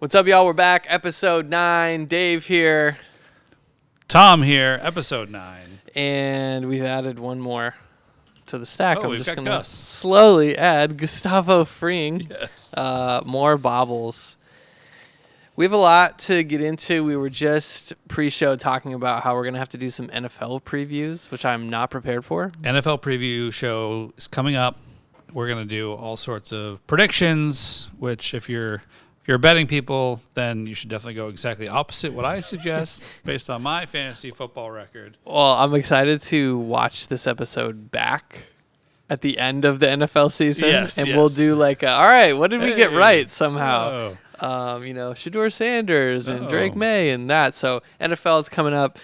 What's up, y'all? We're back. Episode 9. Dave here. Tom here. Episode 9. And we've added one more to the stack. Oh, I'm we've just got going to Gus. slowly add Gustavo Freeing. Yes. More baubles. We have a lot to get into. We were just pre-show talking about how we're going to have to do some NFL previews, which I'm not prepared for. NFL preview show is coming up. We're going to do all sorts of predictions, which if you're betting people, then you should definitely go exactly opposite what I suggest based on my fantasy football record. Well, I'm excited to watch this episode back at the end of the NFL season. Yes, and yes. we'll do like, all right, what did we get right somehow? Oh. Shedeur Sanders and Drake May and that. So NFL is coming up.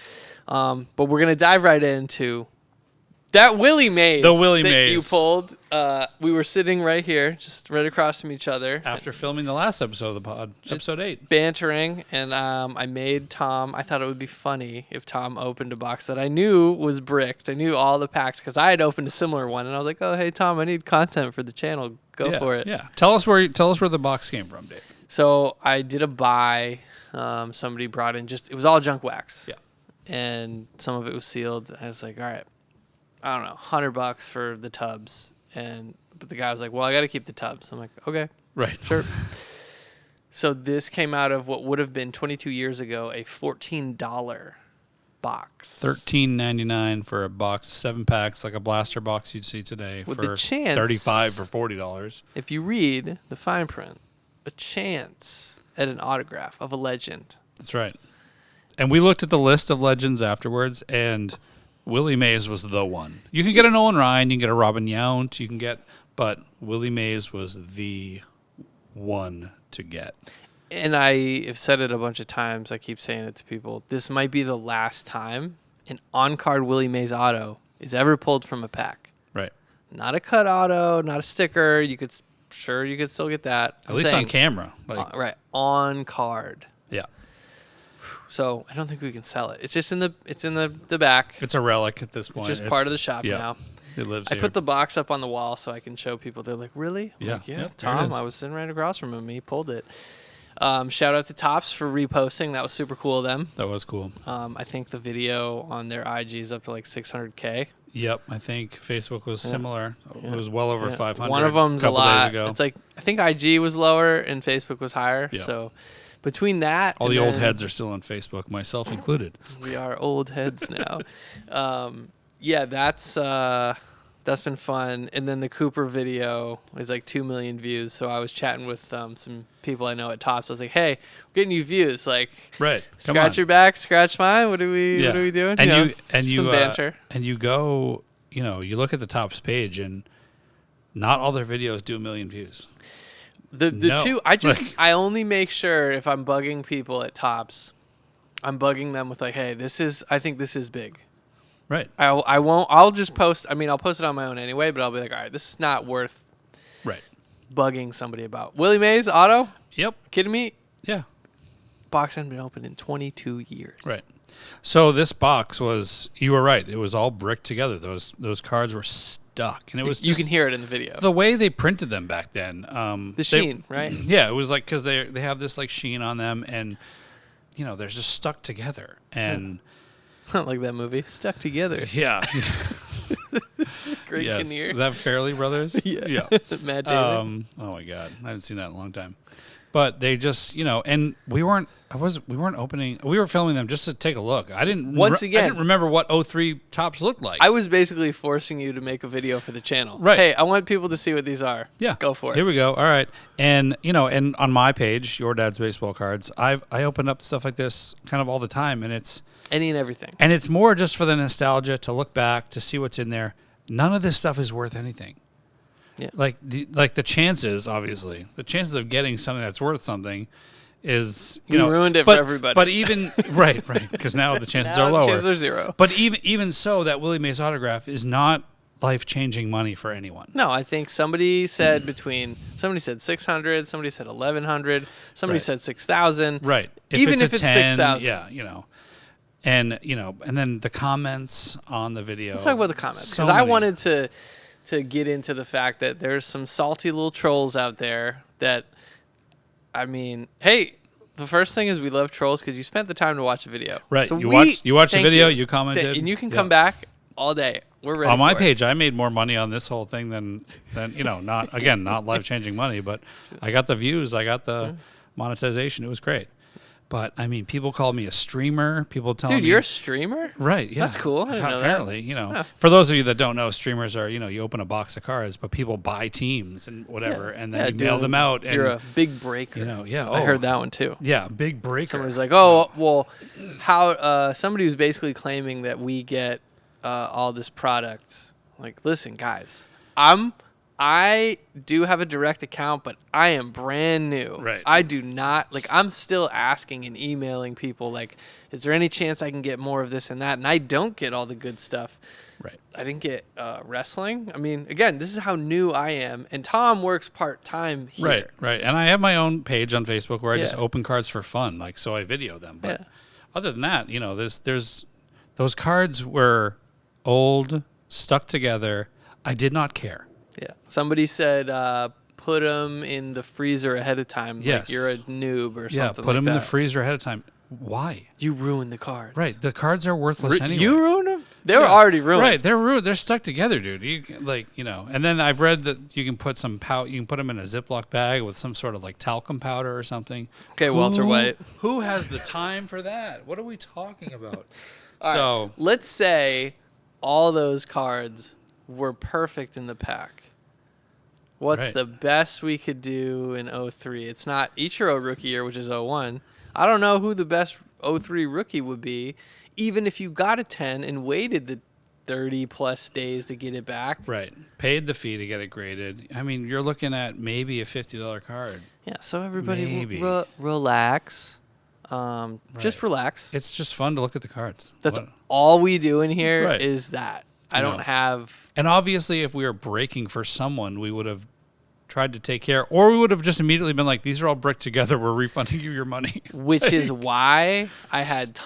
But we're going to dive right into that Willie Mays. The Willie that Mays. you pulled. We were sitting right here, just right across from each other. After filming the last episode of the pod, episode 8. Bantering, and I made Tom, I thought it would be funny if Tom opened a box that I knew was bricked. I knew all the packs because I had opened a similar one, and I was like, oh, hey, Tom, I need content for the channel. Go for it. Yeah. Tell us where the box came from, Dave. So I did a buy. Somebody brought in it was all junk wax. Yeah. And some of it was sealed. I was like, all right, I don't know, $100 for the tubs. But the guy was like, well, I got to keep the tubs. I'm like, okay. Right. Sure. So this came out of what would have been 22 years ago, a $14 box. $13.99 for a box, 7 packs, like a blaster box you'd see today. With for a chance, $35 for $40. if you read the fine print, a chance at an autograph of a legend. That's right. And we looked at the list of legends afterwards, and Willie Mays was the one. You can get a Nolan Ryan, you can get a Robin Yount, but Willie Mays was the one to get. And I have said it a bunch of times. I keep saying it to people. This might be the last time an on-card Willie Mays auto is ever pulled from a pack. Right. Not a cut auto, not a sticker. You could still get that. At least on camera. Right. On card. Yeah. So I don't think we can sell it. It's just in the back. It's a relic at this point. It's just part of the shop now. It lives I here. put the box up on the wall so I can show people. They're like, really? I'm Yeah. like, Yeah, Tom, I was sitting right across from him. He pulled it. Shout out to Topps for reposting. That was super cool of them. That was cool. I think the video on their IG is up to like 600K. Yep. I think Facebook was similar. It was well over 500. One of them's a couple a lot. days ago. It's like, I think IG was lower and Facebook was higher. Yeah. So between that, all the old heads are still on Facebook, myself included. We are old heads now. That's been fun. And then the Cooper video is like 2 million views. So I was chatting with some people I know at Topps. I was like, hey, we're getting you views. Like, right. Scratch your back, scratch mine. What are we doing? And some banter. And you go, you look at the Topps page, and not all their videos do 1 million views. I only make sure if I'm bugging people at Topps, I'm bugging them with like, hey, I think this is big. Right. I'll just post. I mean, I'll post it on my own anyway, but I'll be like, all right, this is not worth bugging somebody about. Willie Mays auto? Yep. Kidding me? Yeah. Box hadn't been open in 22 years. Right. So this box you were right. It was all bricked together. Those cards were stuck, and it was you can hear it in the video. The way they printed them back then. The sheen, right? Yeah, it was like because they have this like sheen on them, and they're just stuck together, and. Like that movie, Stuck Together. Yeah. Great Kinnear. Is that Fairley Brothers? Yeah. Matt David. Oh my God, I haven't seen that in a long time. But they just, and we weren't opening. We were filming them just to take a look. I didn't remember what 03 Topps looked like. I was basically forcing you to make a video for the channel. Right. Hey, I want people to see what these are. Yeah. Go for it. Here we go. All right. And and on my page, Your Dad's Baseball Cards, I open up stuff like this kind of all the time, and it's any and everything. And it's more just for the nostalgia to look back to see what's in there. None of this stuff is worth anything. Yeah. Like the chances, obviously, the chances of getting something that's worth something is we ruined it for everybody. But even right, because now the chances are lower. The chances are zero. But even so, that Willie Mays autograph is not life-changing money for anyone. No, I think somebody said 600, somebody said 1,100, somebody said 6,000. Right. Even if it's 10, 6,000. Yeah, and then the comments on the video. Let's talk about the comments because I wanted to get into the fact that there's some salty little trolls out there that, I mean, hey, the first thing is we love trolls because you spent the time to watch the video. Right. So you watched the thank video, you commented. and you can come back all day. We're ready on my for page, I made more money on this whole thing than not life-changing money, but I got the views, I got the monetization. It was great. But I mean, people call me a streamer. People tell me, dude, you're a streamer? Right? Yeah, That's cool. I didn't know apparently, that. for those of you that don't know, streamers are you open a box of cards, but people buy teams and whatever, and then you mail them out. And you're a big breaker. I heard that one too. Yeah, big breaker. Somebody's like, oh, well, how? Somebody was basically claiming that we get all this product. Like, listen, guys, I do have a direct account, but I am brand new. Right. I do not, I'm still asking and emailing people, is there any chance I can get more of this and that? And I don't get all the good stuff. Right. I didn't get wrestling. I mean, again, this is how new I am. And Tom works part-time here. Right. And I have my own page on Facebook where I just open cards for fun, so I video them. But other than that, there's those cards were old, stuck together. I did not care. Yeah. Somebody said put them in the freezer ahead of time. Yes. Like you're a noob or something. Yeah, put them in the freezer ahead of time. Why? You ruined the cards. Right. The cards are worthless anyway. You ruined them? They were already ruined. Right. They're ruined. They're stuck together, dude. And then I've read that you can put some you can put them in a Ziploc bag with some sort of talcum powder or something. Okay, Walter White. Who has the time for that? What are we talking about? Right. Let's say all those cards were perfect in the pack. What's the best we could do in 03? It's not Ichiro rookie year, which is 01. I don't know who the best 03 rookie would be, even if you got a 10 and waited the 30-plus days to get it back. Right. Paid the fee to get it graded. I mean, you're looking at maybe a $50 card. Yeah, so everybody relax. Just relax. It's just fun to look at the cards. That's all we do in here is that. I don't have... And obviously, if we were breaking for someone, we would have tried to take care, or we would have just immediately been like, these are all bricked together, we're refunding you your money. Which is why I had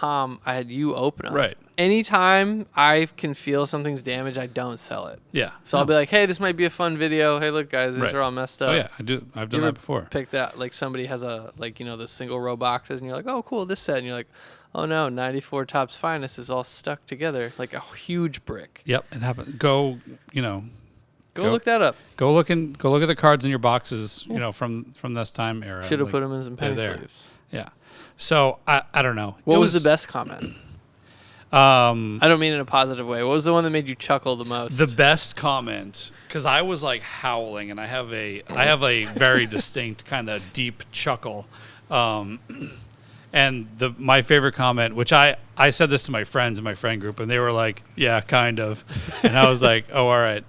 you open them. Right. Anytime I can feel something's damaged, I don't sell it. Yeah. So I'll be like, hey, this might be a fun video. Hey, look, guys, these are all messed up. Oh, yeah, I do. I've done that before. Picked that, somebody has the single row boxes, and you're like, oh, cool, this set. And you're like, oh, no, 94 Topps Finest is all stuck together like a huge brick. Yep, it happened. Go look that up. Go look at the cards in your boxes, from this time era. Should have put them in some penny sleeves. Yeah. So I don't know. What was the best comment? I don't mean in a positive way. What was the one that made you chuckle the most? The best comment, because I was howling, and I have a very distinct kind of deep chuckle. And my favorite comment, which I said this to my friends in my friend group, and they were like, yeah, kind of. And I was like, oh, all right.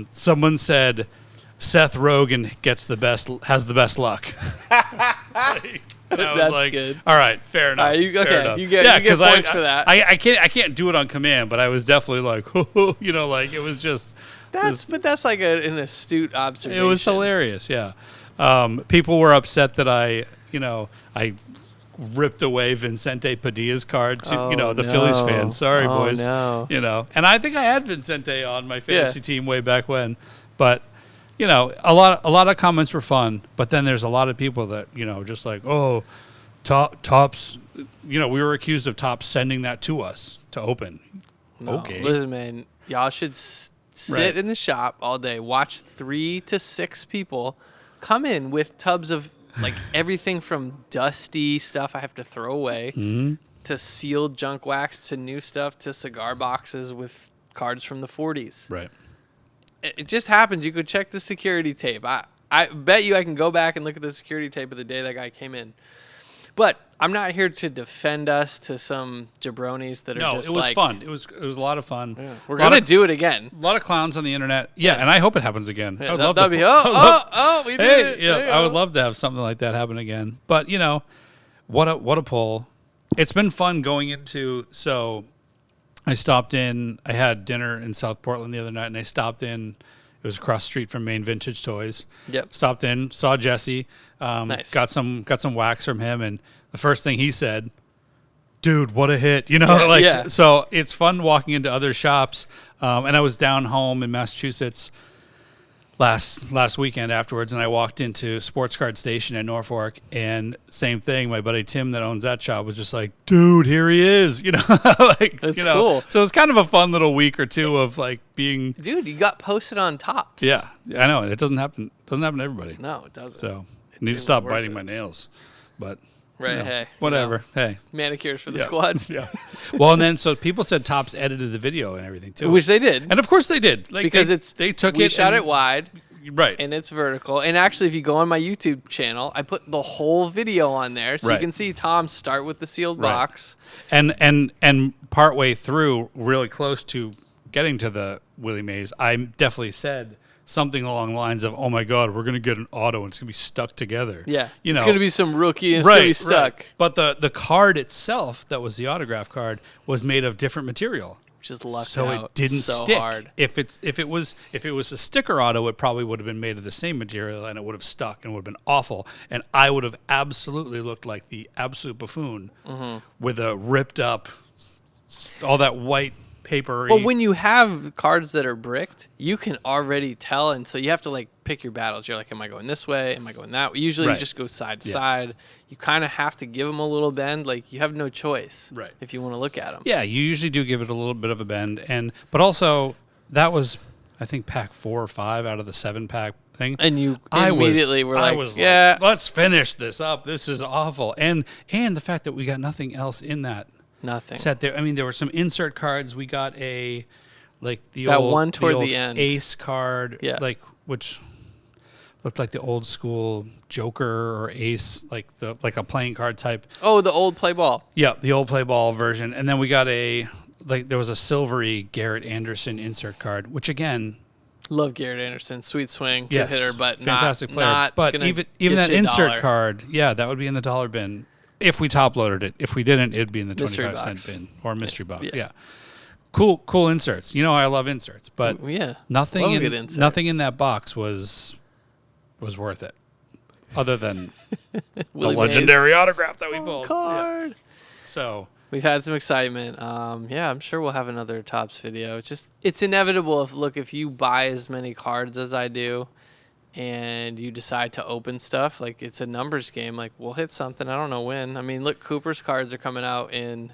Someone said, Seth Rogen has the best luck. And I was That's good. All right, fair enough. Fair enough. You get points for that. I can't do it on command, but I was definitely like, it was just. But that's an astute observation. It was hilarious, yeah. People were upset that I ripped away Vincente Padilla's card to the Phillies fans. Sorry, boys. No. And I think I had Vincente on my fantasy team way back when, but a lot of comments were fun. But then there's a lot of people that just like, oh, Topps. We were accused of Topps sending that to us to open. No. Okay, listen, man, y'all should sit in the shop all day, watch 3 to 6 people come in with tubs of everything from dusty stuff I have to throw away to sealed junk wax to new stuff to cigar boxes with cards from the 40s. Right. It just happens. You could check the security tape. I bet you I can go back and look at the security tape of the day that guy came in. But I'm not here to defend us to some jabronis that are just it was fun. It was a lot of fun. Yeah. We're going to do it again. A lot of clowns on the internet. Yeah, and I hope it happens again. Yeah, I would love to. We did it. Yeah, I would love to have something like that happen again. But, what a pull. It's been fun going into, so I stopped in, I had dinner in South Portland the other night, and I stopped in. It was across the street from Main Vintage Toys. Yep. Stopped in, saw Jesse. Nice. Got some wax from him, and the first thing he said, dude, what a hit. So it's fun walking into other shops. And I was down home in Massachusetts last weekend afterwards, and I walked into Sports Card Station in Norfolk, and same thing. My buddy Tim that owns that shop was just like, "Dude, here he is!" Like That's cool. So it was kind of a fun little week or two of like being. Dude, you got posted on Tops. Yeah, I know it doesn't happen. Doesn't happen to everybody. No, it doesn't. So I need to stop biting my nails, but. Right, hey. Whatever. Hey. Manicures for the squad. Yeah. Well, and then so people said Tops edited the video and everything too. Which they did. And of course they did. Like because we shot it wide. Right. And it's vertical. And actually, if you go on my YouTube channel, I put the whole video on there. So you can see Tom start with the sealed box. And partway through, really close to getting to the Willie Mays, I definitely said something along the lines of, "Oh my God, we're gonna get an auto and it's gonna be stuck together." Yeah, it's gonna be some rookie and it's gonna be stuck. Right. But the card itself, that was the autograph card, was made of different material, just lucked so out it didn't so stick. hard. If it was a sticker auto, it probably would have been made of the same material and it would have stuck and would have been awful. And I would have absolutely looked like the absolute buffoon with a ripped up, all that white paper. But when you have cards that are bricked, you can already tell, and so you have to like pick your battles. You're like, am I going this way? Am I going that way? Usually you just go side to side. You kind of have to give them a little bend. Like you have no choice if you want to look at them. Yeah, you usually do give it a little bit of a bend, but also that was, I think, pack 4 or 5 out of the 7-pack thing. And you immediately were like, yeah, let's finish this up. This is awful. And the fact that we got nothing else in that. Nothing. Set there. I mean, there were some insert cards. We got the one toward the end ace card, which looked like the old school Joker or ace, like a playing card type. Oh, the old play ball. Yeah, the old play ball version. And then we got there was a silvery Garrett Anderson insert card, which again, love Garrett Anderson, sweet swing, good hitter, but fantastic player. Not but even that insert card, that would be in the dollar bin. If we top loaded it. If we didn't, it'd be in the 25-cent bin or mystery box. Yeah. Cool inserts. I love inserts, but nothing in that box was worth it. Other than the legendary autograph that we pulled. Card. Yeah. So we've had some excitement. I'm sure we'll have another Tops video. It's inevitable if you buy as many cards as I do, and you decide to open stuff, like it's a numbers game. Like we'll hit something. I don't know when. I mean, look, Cooper's cards are coming out in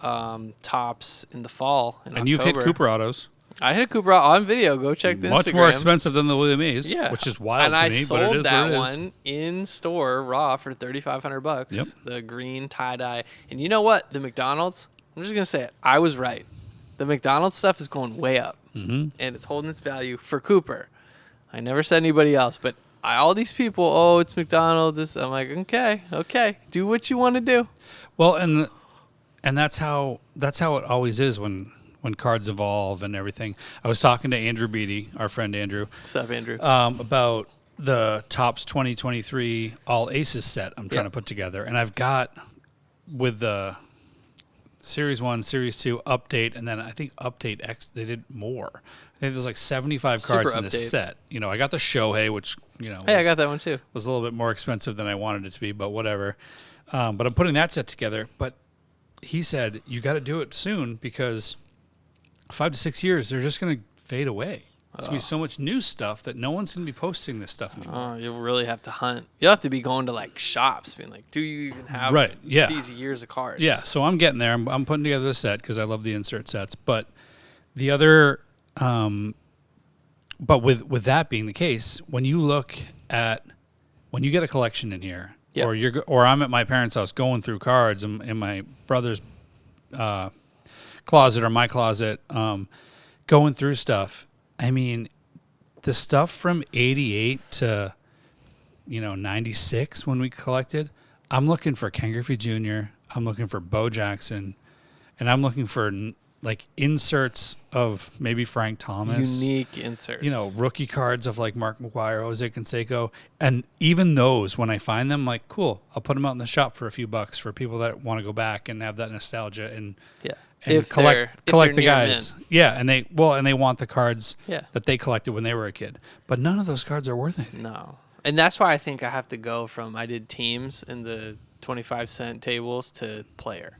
Tops in the fall. And you've hit Cooper autos. I hit Cooper on video. Go check the Much Instagram. more expensive than the Willie Mays, which is wild to me. And I sold that one in store raw for $3,500. Yep. The green tie dye. And you know what? The McDonald's. I'm just gonna say it. I was right. The McDonald's stuff is going way up, and it's holding its value for Cooper. I never said anybody else, but all these people, oh, it's McDonald's. I'm like, okay, do what you want to do. Well, and that's how it always is when cards evolve and everything. I was talking to Andrew Beatty, our friend Andrew. What's up, Andrew? About the Tops 2023 All Aces set I'm trying to put together, and I've got with the Series 1, Series 2 update, and then I think Update X, they did more. I think there's like 75 cards in this set. I got the Shohei, which, I got that one too. Was a little bit more expensive than I wanted it to be, but whatever. But I'm putting that set together. But he said, you got to do it soon because 5 to 6 years, they're just going to fade away. There's going to be so much new stuff that no one's going to be posting this stuff anymore. You'll really have to hunt. You'll have to be going to like shops, being like, do you even have these years of cards? Yeah, so I'm getting there. I'm putting together this set because I love the insert sets. But the other, but with that being the case, when you get a collection in here, or I'm at my parents' house going through cards in my brother's closet or my closet, going through stuff. I mean, the stuff from 88 to, 96 when we collected, I'm looking for Ken Griffey Jr., I'm looking for Bo Jackson, and I'm looking for, like, inserts of maybe Frank Thomas. Unique inserts. Rookie cards of, like, Mark McGwire, Jose Canseco. And even those, when I find them, like, cool, I'll put them out in the shop for a few bucks for people that want to go back and have that nostalgia and collect the guys. Mint. Yeah, and they want the cards that they collected when they were a kid. But none of those cards are worth anything. No. And that's why I think I have to go from I did teams in the 25-cent tables to player.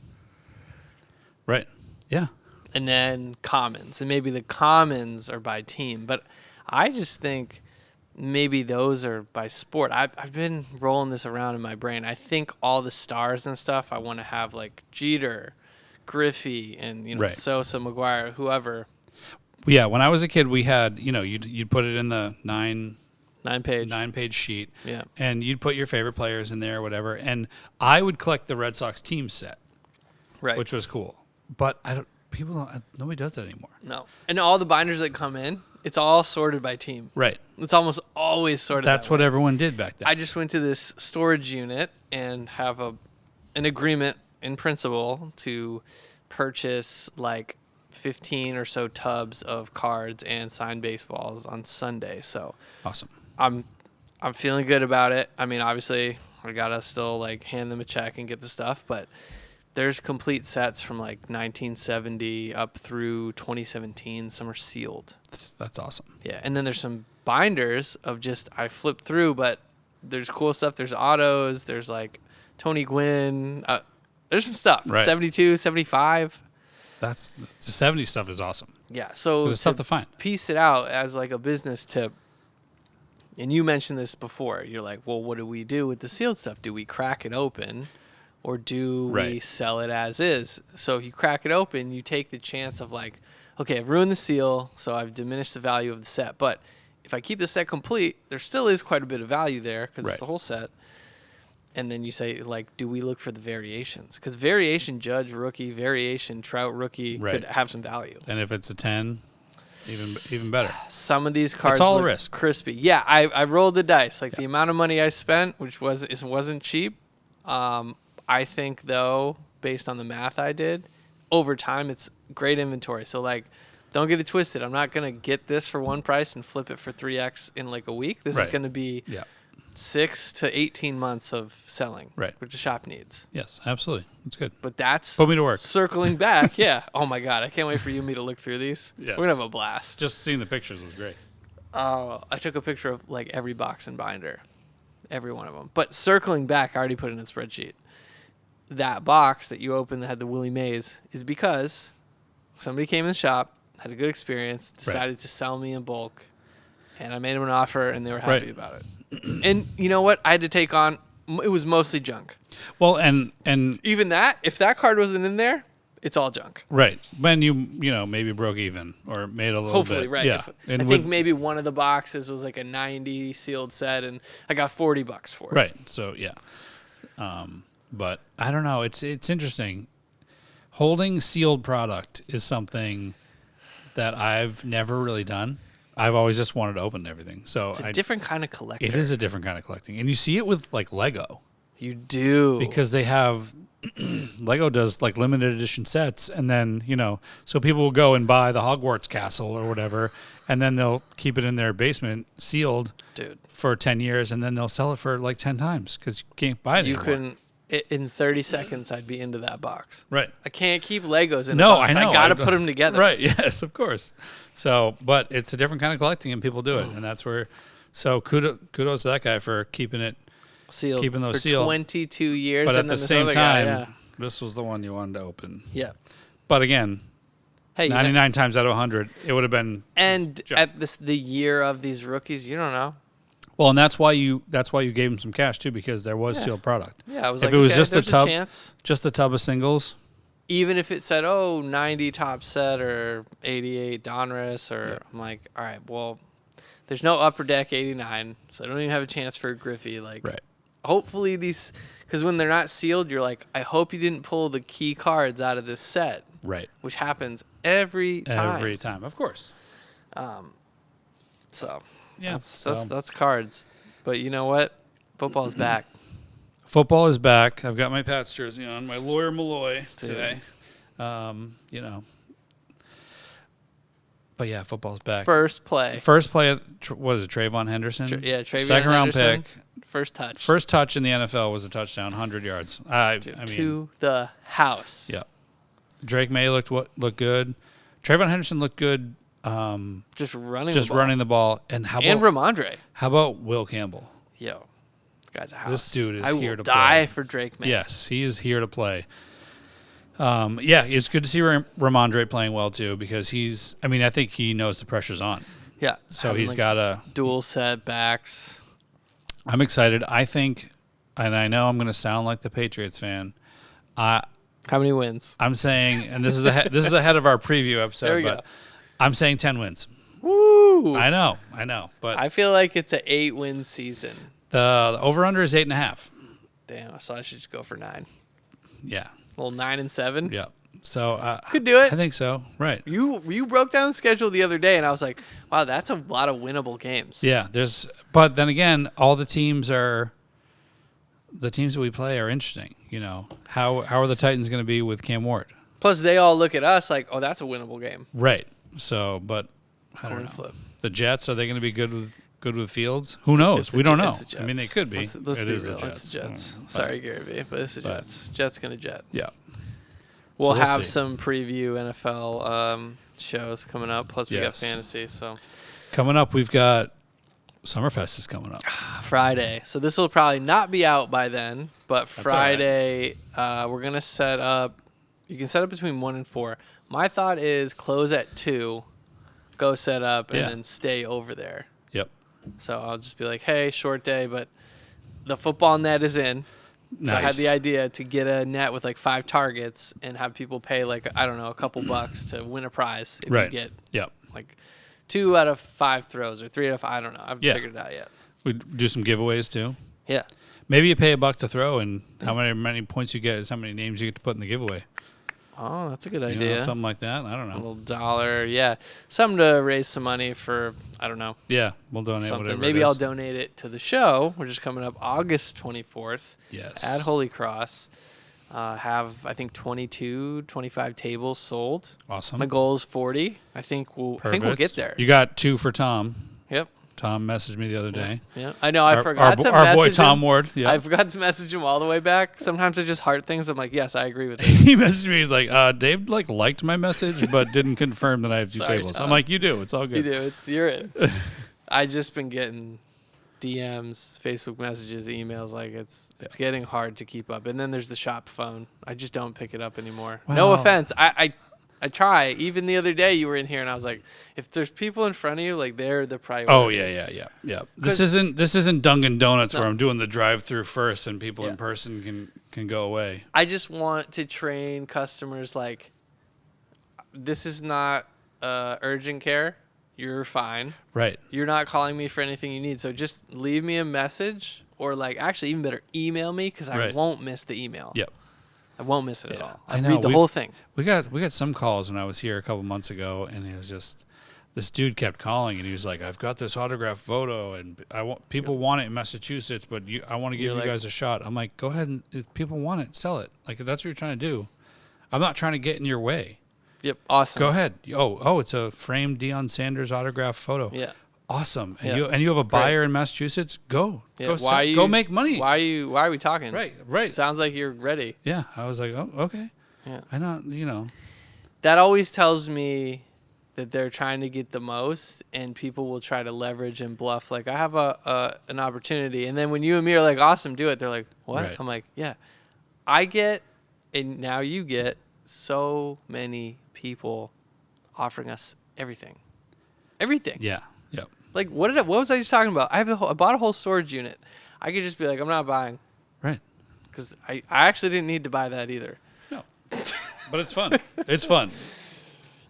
Right. Yeah. And then commons. And maybe the commons are by team. But I just think maybe those are by sport. I've been rolling this around in my brain. I think all the stars and stuff, I want to have like Jeter, Griffey, and Right. Sosa, McGuire, whoever. Yeah, when I was a kid, we had, you'd put it in the 9-page sheet. Yeah. And you'd put your favorite players in there or whatever. And I would collect the Red Sox team set, Right. which was cool. But nobody does that anymore. No. And all the binders that come in, it's all sorted by team. Right. It's almost always sorted. That's that way. what everyone did back then. I just went to this storage unit and have an agreement in principle to purchase like 15 or so tubs of cards and signed baseballs on Sunday. So Awesome. I'm feeling good about it. I mean, obviously, I gotta still like hand them a check and get the stuff, but there's complete sets from like 1970 up through 2017. Some are sealed. That's awesome. Yeah, and then there's some binders of just I flipped through, but there's cool stuff. There's autos. There's like Tony Gwynn. There's some stuff. Right. 72, 75. The 70s stuff is awesome. Yeah, so It's tough to find. piece it out as like a business tip. And you mentioned this before. You're like, well, what do we do with the sealed stuff? Do we crack it open, or do we Right. sell it as is? So if you crack it open, you take the chance of like, okay, I've ruined the seal, so I've diminished the value of the set. But if I keep the set complete, there still is quite a bit of value there because Right. it's the whole set. And then you say, like, do we look for the variations? Because variation Judge rookie, variation Trout rookie Right. could have some value. And if it's a 10, even better. Some of these cards all a look risk. crispy. Yeah, I rolled the dice. Like the amount of money I spent, which wasn't cheap. I think though, based on the math I did, over time it's great inventory. So like, don't get it twisted. I'm not gonna get this for one price and flip it for 3x in like a week. This is Right. gonna be Yeah. 6 to 18 months of selling, Right. which the shop needs. Yes, absolutely. That's good. But that's Put me to work. circling back. Yeah. Oh my God, I can't wait for you and me to look through these. Yes. We're gonna have a blast. Just seeing the pictures was great. I took a picture of like every box and binder, every one of them. But circling back, I already put it in a spreadsheet. That box that you opened that had the Willie Mays is because somebody came in the shop, had a good experience, decided to sell me in bulk, and I made them an offer, and they were happy Right. about it. And you know what? I had to take on. It was mostly junk. Well, and Even that, if that card wasn't in there, it's all junk. right when you maybe broke even or made a little Hopefully, bit. right. Yeah. I think maybe one of the boxes was like a 90 sealed set, and I got $40 for it. Right. So yeah. But I don't know. It's interesting. Holding sealed product is something that I've never really done. I've always just wanted to open everything. So It's a different kind of collector. it is a different kind of collecting, and you see it with like Lego You do. because they have Lego does like limited edition sets, and then so people will go and buy the Hogwarts castle or whatever, and then they'll keep it in their basement sealed dude, for 10 years, and then they'll sell it for like 10 times because you can't buy it you anymore. couldn't. In 30 seconds, I'd be into that box. Right. I can't keep Legos in No, a box. I know. I gotta put them together. Right. Yes, of course. So, but it's a different kind of collecting, and people do it, and that's where. So kudos to that guy for keeping it Sealed. keeping those for sealed. 22 years. But and at then the this same other guy, time, this was the one you wanted to open. yeah. But again, Hey, 99 times out of 100, it would have been. and junk. at the year of these rookies, you don't know. Well, and that's why you gave him some cash too, because there was sealed product. Yeah, I was If like, it was okay, just the there's tub- a chance. Just a tub of singles. Even if it said, 90 top set or 88 Donruss, or I'm like, all right, well, there's no upper deck 89, so I don't even have a chance for a Griffey. Like, Right. hopefully these, because when they're not sealed, you're like, I hope you didn't pull the key cards out of this set, Right. which happens every time. Every time, of course. So Yeah. that's cards. But you know what? Football's back. Football is back. I've got my Pats jersey on, my Lawyer Malloy Dude. today. But yeah, football's back. First play. First play was it Trayvon Henderson? Travion Second round Henderson, pick. First touch. First touch in the NFL was a touchdown, 100 yards. To the house. Yeah. Drake May looked good. Trayvon Henderson looked good. Just running Just the ball. running the ball. And how And about Ramondre. how about Will Campbell? Yo. Guy's a house. This dude is I here will to die play. for Drake May. Yes, he is here to play. Yeah, it's good to see Ramondre playing well too because I think he knows the pressure's on. Yeah. So having, he's like, got a. dual set backs. I'm excited. I think, and I know I'm going to sound like the Patriots fan. How many wins? I'm saying, and this is ahead of our preview episode, There we but go. I'm saying 10 wins. Woo! I know, but I feel like it's an 8-win season. the over/under is 8.5. Damn, so I should just go for 9. Yeah, A little 9 and 7. yeah. So Could do it. I think so. Right. You broke down the schedule the other day, and I was like, wow, that's a lot of winnable games. Yeah. But then again, all the teams that we play are interesting. You know, how are the Titans going to be with Cam Ward? Plus, they all look at us like, oh, that's a winnable game. Right. So, but I don't Coin know. flip. The Jets, are they going to be good with Fields? Who knows? We don't know. I mean, they could be. Let's It be is real. the Jets. It's the Jets. Mm. Sorry, Gary V, but it's the Jets. Jets going to jet. Yeah. We'll we'll have see. some preview NFL shows coming up. Plus, we got Yes. fantasy. So Coming up, we've got Summerfest is coming up. Friday. So this will probably not be out by then. But all right. Friday, we're gonna set up. You can set up between 1 and 4. My thought is close at 2, go set up, and Yeah. then stay over there. Yep. So I'll just be like, hey, short day, but the football net is in. So I had Nice. the idea to get a net with like 5 targets and have people pay like, I don't know, a couple bucks to win a prize if Right. you get Yep. like 2 out of 5 throws or 3 out of 5. I don't know. I haven't Yeah. figured it out yet. We do some giveaways too. Yeah. Maybe you pay $1 to throw, and how many points you get is how many names you get to put in the giveaway. Oh, that's a good You idea. know, something like that. I don't A know. little dollar. Yeah. Something to raise some money for, I don't know. Yeah, we'll donate Something. whatever. Maybe it is. I'll donate it to the show, which is coming up August 24th Yes. at Holy Cross. Have, I think, 25 tables sold. Awesome. My goal is 40. I think we'll Perfect. get there. You got 2 for Tom. Yep. Tom messaged me the other day. Yeah. I know. I Our- forgot to our message boy him. Tom Ward. Yeah. I forgot to message him all the way back. Sometimes I just heart things. I'm like, yes, I agree with it. He messaged me. He's like, Dave liked my message, but didn't confirm that I have 2 Sorry, tables. Tom. I'm like, you do. It's all You good. do. You're in. I just been getting DMs, Facebook messages, emails. Like it's getting hard to keep up. And then there's the shop phone. I just don't pick it up anymore. No Well- offense. I try. Even the other day you were in here and I was like, if there's people in front of you, like they're the priority. Oh yeah. This isn't Dunkin' Donuts No. where I'm doing the drive-through first and people Yeah. in person can go away. I just want to train customers like this is not urgent care. You're fine. Right. You're not calling me for anything you need. So just leave me a message or like actually even better email me because I Right. won't miss the email. Yep. I won't miss it at Yeah. all. I I know, read the we've- whole thing. We got some calls when I was here a couple months ago, and it was just this dude kept calling, and he was like, "I've got this autographed photo, and people want it in Massachusetts, but I want to give You're you like- guys a shot." I'm like, "Go ahead, and if people want it, sell it. Like if that's what you're trying to do, I'm not trying to get in your way. Yep. Awesome. Go ahead. Oh, it's a framed Deion Sanders autographed photo. Yeah. Awesome. And Yeah. you have a buyer in Massachusetts. Go Yeah. go make money. Why are we talking? Right. Sounds like you're ready. Yeah. I was like, oh, okay. Yeah. I know. You know. That always tells me that they're trying to get the most and people will try to leverage and bluff like I have an opportunity, and then when you and me are like awesome, do it, they're like what? Right. I'm like yeah. I get, and now you get, so many people offering us everything. Yeah. Yep. Like what was I just talking about? I bought a whole storage unit. I could just be like I'm not buying Right. because I actually didn't need to buy that either. No. But it's fun. It's fun.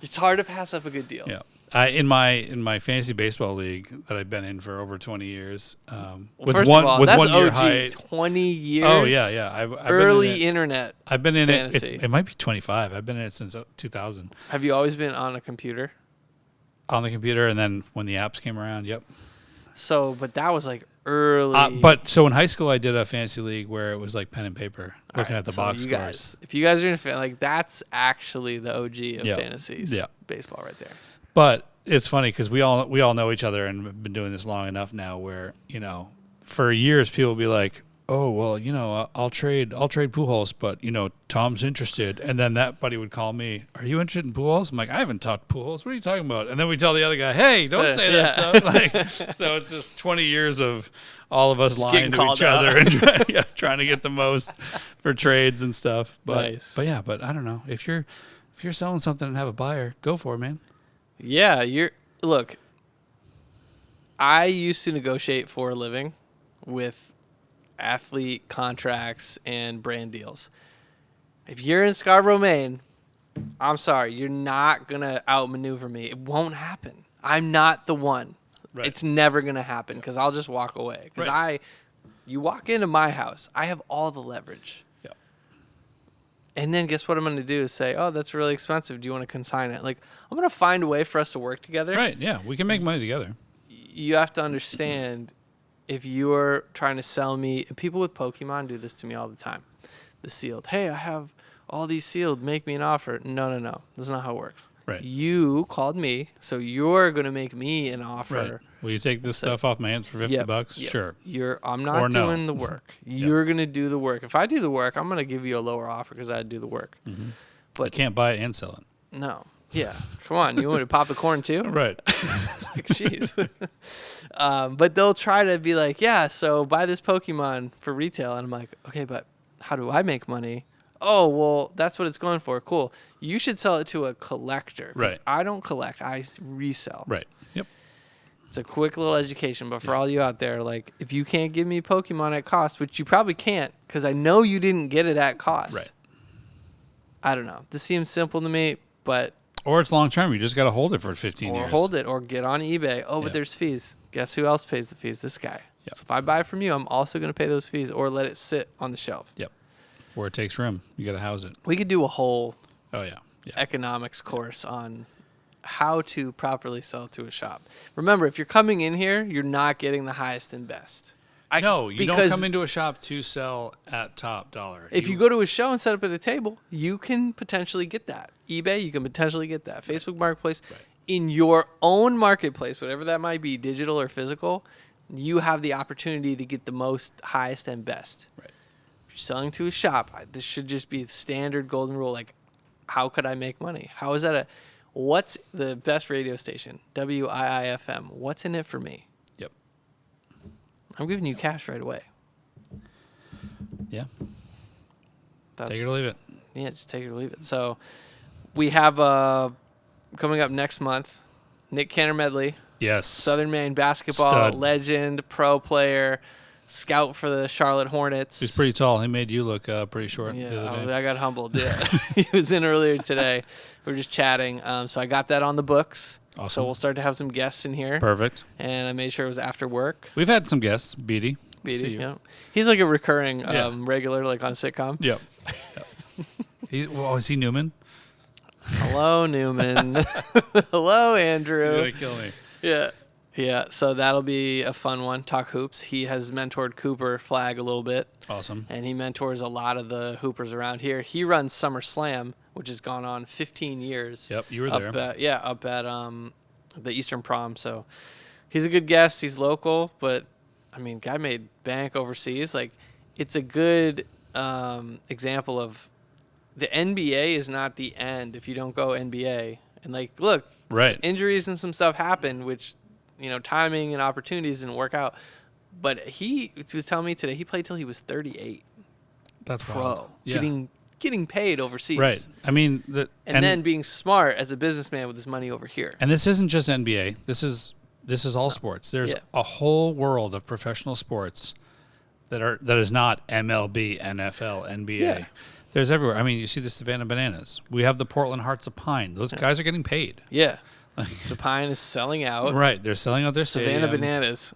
It's hard to pass up a good deal. Yeah. In my fantasy baseball league that I've been in for over 20 years, Well, with first one of all, with that's 1 year OG, high. 20 years. Oh yeah. I've Early been in it. internet. I've been in it. fantasy. It might be 25. I've been in it since 2000 Have you always been on a computer? on the computer, and then when the apps came around, yep. So, but that was like early. But so in high school, I did a fantasy league where it was like pen and paper, All looking right, at the so box you scores. guys, if you guys are in like that's actually the OG of Yeah. fantasies. Yeah. Baseball right there. But it's funny because we all know each other and have been doing this long enough now where, for years people will be like, oh, well, I'll trade Pujols, but, Tom's interested. And then that buddy would call me, are you interested in Pujols? I'm like, I haven't talked to Pujols. What are you talking about? And then we tell the other guy, hey, don't say that stuff. Like, so it's just 20 years of all of us lying getting to called each out. other and trying to get the most for trades and stuff. But, Nice. but I don't know. If you're selling something and have a buyer, go for it, man. Yeah, look. I used to negotiate for a living with athlete contracts and brand deals. If you're in Scarborough, Maine, I'm sorry, you're not going to outmaneuver me. It won't happen. I'm not the one. Right. It's never going to happen because I'll just walk away. Because you walk into my house, I have all the leverage. Yep. And then guess what I'm going to do is say, oh, that's really expensive. Do you want to consign it? Like, I'm going to find a way for us to work together. Right, yeah. We can make money together. You have to understand, if you're trying to sell me, and people with Pokemon do this to me all the time. The sealed. Hey, I have all these sealed. Make me an offer. No. That's not how it works. Right. You called me, so you're going to make me an offer. Right. Will you take this stuff off my hands for $50? Yep. Sure. I'm not doing the work. You're going to do the work. If I do the work, I'm going to give you a lower offer because I do the work. Mm-hmm. But you can't buy it and sell it. No. Yeah. Come on. You want to pop the corn too? Right. Like, jeez. But they'll try to be like, yeah, so buy this Pokemon for retail. And I'm like, okay, but how do I make money? Oh, well, that's what it's going for. Cool. You should sell it to a collector. Right. I don't collect. I resell. Right. Yep. It's a quick little education. But for all you out there, like, if you can't give me Pokemon at cost, which you probably can't because I know you didn't get it at cost. Right. I don't know. This seems simple to me, but... Or it's long term. You just got to hold it for 15 years. Or hold it or get on eBay. Oh, but there's fees. Guess who else pays the fees? This guy. Yep. So if I buy from you, I'm also going to pay those fees or let it sit on the shelf. Yep. Where it takes room. You got to house it. We could do a whole economics course on how to properly sell to a shop. Remember, if you're coming in here, you're not getting the highest and best. No, you don't come into a shop to sell at top dollar. If you go to a show and set up at a table, you can potentially get that. eBay, you can potentially get that. Facebook Marketplace. Right. In your own marketplace, whatever that might be, digital or physical, you have the opportunity to get the most highest and best. Right. If you're selling to a shop, this should just be the standard golden rule. Like, how could I make money? How is that what's the best radio station? WIIFM. What's in it for me? Yep. I'm giving you cash right away. Yeah. Take it or leave it. Yeah, just take it or leave it. So we have coming up next month, Nick Cantor-Medley. Yes. Southern Maine basketball legend, pro player, scout for the Charlotte Hornets. He's pretty tall. He made you look pretty short the other day. I got humbled. Yeah. He was in earlier today. We were just chatting. So I got that on the books. Awesome. So we'll start to have some guests in here. Perfect. And I made sure it was after work. We've had some guests. Beatty. Yeah. He's like a recurring regular, like on a sitcom. Yep. Is he Newman? Hello, Newman. Hello, Andrew. You're going to kill me. Yeah. Yeah, so that'll be a fun one. Talk hoops. He has mentored Cooper Flag a little bit. Awesome. And he mentors a lot of the hoopers around here. He runs Summer Slam, which has gone on 15 years. Yep, you were there. Up at the Eastern Prom. So he's a good guest. He's local, but, I mean, guy made bank overseas. Like, it's a good example of the NBA is not the end if you don't go NBA. And, like, look, injuries and some stuff happen, which, you know, timing and opportunities didn't work out. But he was telling me today he played till he was 38. That's pro. Wild. Yeah. Getting paid overseas. Right. I mean, and then being smart as a businessman with his money over here. And this isn't just NBA. This is all sports. There's a whole world of professional sports that is not MLB, NFL, NBA. Yeah. There's everywhere. I mean, you see the Savannah Bananas. We have the Portland Hearts of Pine. Those guys are getting paid. Yeah. The Pine is selling out. Right. They're selling out their stadium. Savannah Bananas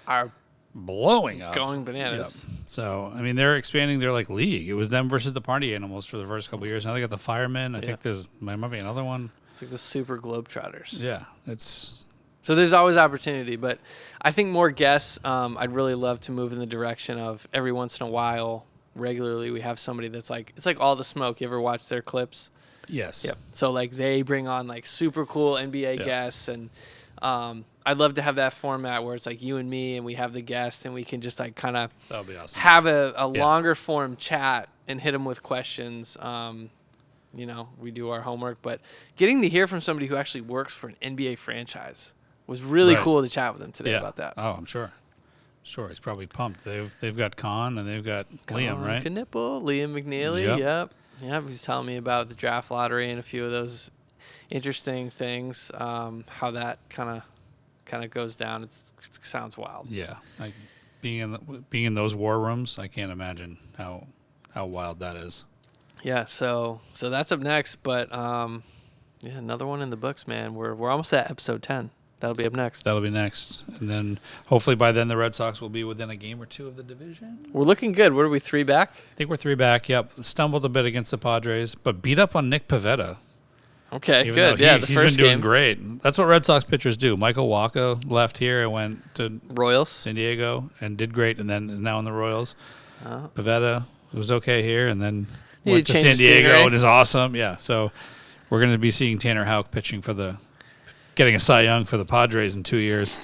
are blowing up. Going bananas. Yep. So, I mean, they're expanding their league. It was them versus the Party Animals for the first couple of years. Now they got the Firemen. I think there might be another one. It's like the Super Globetrotters. Yeah. So there's always opportunity, but I think more guests, I'd really love to move in the direction of every once in a while, regularly, we have somebody that's like, it's like All the Smoke. You ever watch their clips? Yes. Yep. So, like, they bring on, like, super cool NBA guests, and I'd love to have that format where it's, like, you and me, and we have the guest, and we can just, like, kind of awesome. have a longer form chat and hit them with questions. You know, we do our homework. But getting to hear from somebody who actually works for an NBA franchise was really cool to chat with them today about that. Oh, I'm sure. Sure, he's probably pumped. They've got Con and they've got Liam, right? Knipple, Liam McNeely, yep. He's telling me about the draft lottery and a few of those interesting things, how that kind of kind of goes down, it sounds wild. Yeah, being in those war rooms, I can't imagine how wild that is. Yeah, so that's up next, but another one in the books, man. We're almost at episode 10. That'll be up next. That'll be next, and then hopefully by then the Red Sox will be within a game or two of the division. We're looking good. What are we, 3 back? I think we're 3 back. Yep, stumbled a bit against the Padres, but beat up on Nick Pivetta. Okay, good. Yeah, he's been doing great. That's what Red Sox pitchers do. Michael Wacha left here and went to Royals, San Diego, and did great, and then is now in the Royals. Pivetta was okay here, and then went to San Diego and is awesome. Yeah, so we're going to be seeing Tanner Houck pitching getting a Cy Young for the Padres in 2 years.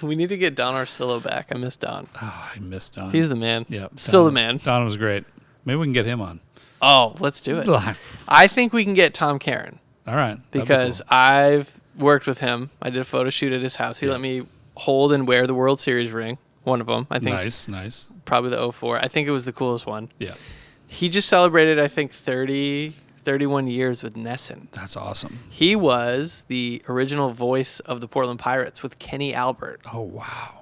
We need to get Don Arcillo back. I miss Don. Oh, I miss Don. He's the man. Yeah, Still the man. Don was great. Maybe we can get him on. Oh, let's do it. I think we can get Tom Caron. All right. Because I've worked with him. I did a photo shoot at his house. He let me hold and wear the World Series ring. One of them, I think. Nice. Probably the 04. I think it was the coolest one. Yeah. He just celebrated, I think, 31 years with NESN. That's awesome. He was the original voice of the Portland Pirates with Kenny Albert. Oh, wow.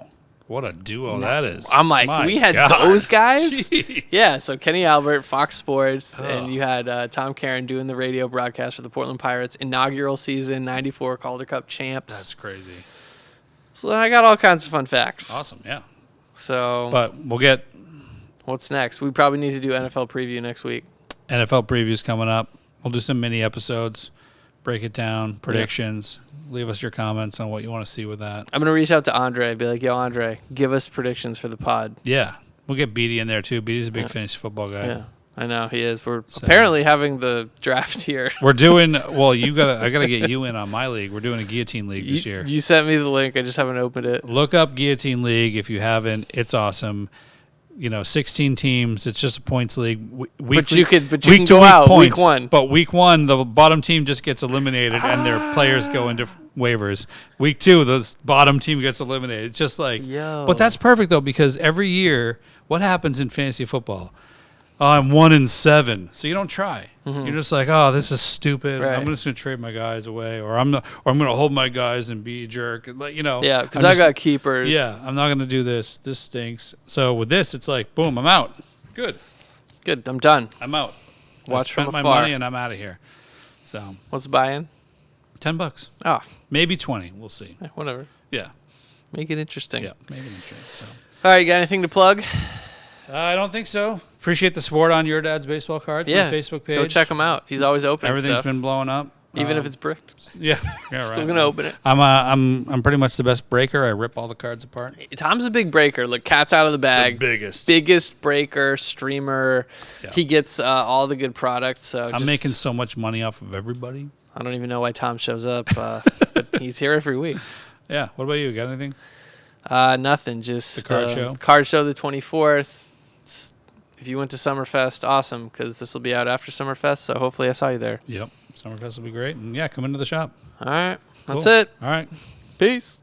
What a duo that is. I'm like, we had those guys? Jeez. Yeah, so Kenny Albert, Fox Sports, and you had Tom Caron doing the radio broadcast for the Portland Pirates. Inaugural season, 94 Calder Cup champs. That's crazy. So I got all kinds of fun facts. Awesome, yeah. So, but we'll get... What's next? We probably need to do NFL preview next week. NFL previews coming up. We'll do some mini episodes, break it down, predictions. Leave us your comments on what you want to see with that. I'm going to reach out to Andre and be like, yo, Andre, give us predictions for the pod. Yeah. We'll get Beatty in there, too. Beatty's a big fantasy football guy. Yeah, I know. He is. We're apparently having the draft here. We're doing, well, I got to get you in on my league. We're doing a Guillotine League this year. You sent me the link. I just haven't opened it. Look up Guillotine League if you haven't. It's awesome. 16 teams. It's just a points league. But you can go out points, week 1. But week 1, the bottom team just gets eliminated, and their players go into waivers. Week 2, the bottom team gets eliminated. It's just like, but that's perfect though, because every year, what happens in fantasy football? Oh, I'm 1-7, so you don't try. Mm-hmm. You're just like, oh, this is stupid. Right. I'm just gonna trade my guys away, or I'm gonna hold my guys and be a jerk. Yeah, because I got keepers. Yeah, I'm not gonna do this. This stinks. So with this, it's like, boom, I'm out. Good. I'm done. I'm out. Watch I spent from my afar. money and I'm out of here. So what's the buy-in? $10. Oh, maybe 20. We'll see. Whatever. Yeah. Make it interesting. Yeah, make it interesting. So. All right, you got anything to plug? I don't think so. Appreciate the support on Your Dad's Baseball Cards. Yeah, my Facebook page. Go check him out. He's always open. Everything's been blowing up, even if it's bricked. Yeah, Still gonna open it. I'm pretty much the best breaker. I rip all the cards apart. Tom's a big breaker. Look, cat's out of the bag. The biggest breaker, streamer. Yeah. He gets all the good products. So I'm making so much money off of everybody. I don't even know why Tom shows up, but he's here every week. Yeah. What about you? Got anything? Nothing. Just the card show. Card show the 24th. If you went to Summerfest, awesome, because this will be out after Summerfest, so hopefully I saw you there. Yep. Summerfest will be great. And, yeah, come into the shop. All right. That's it. All right. Peace.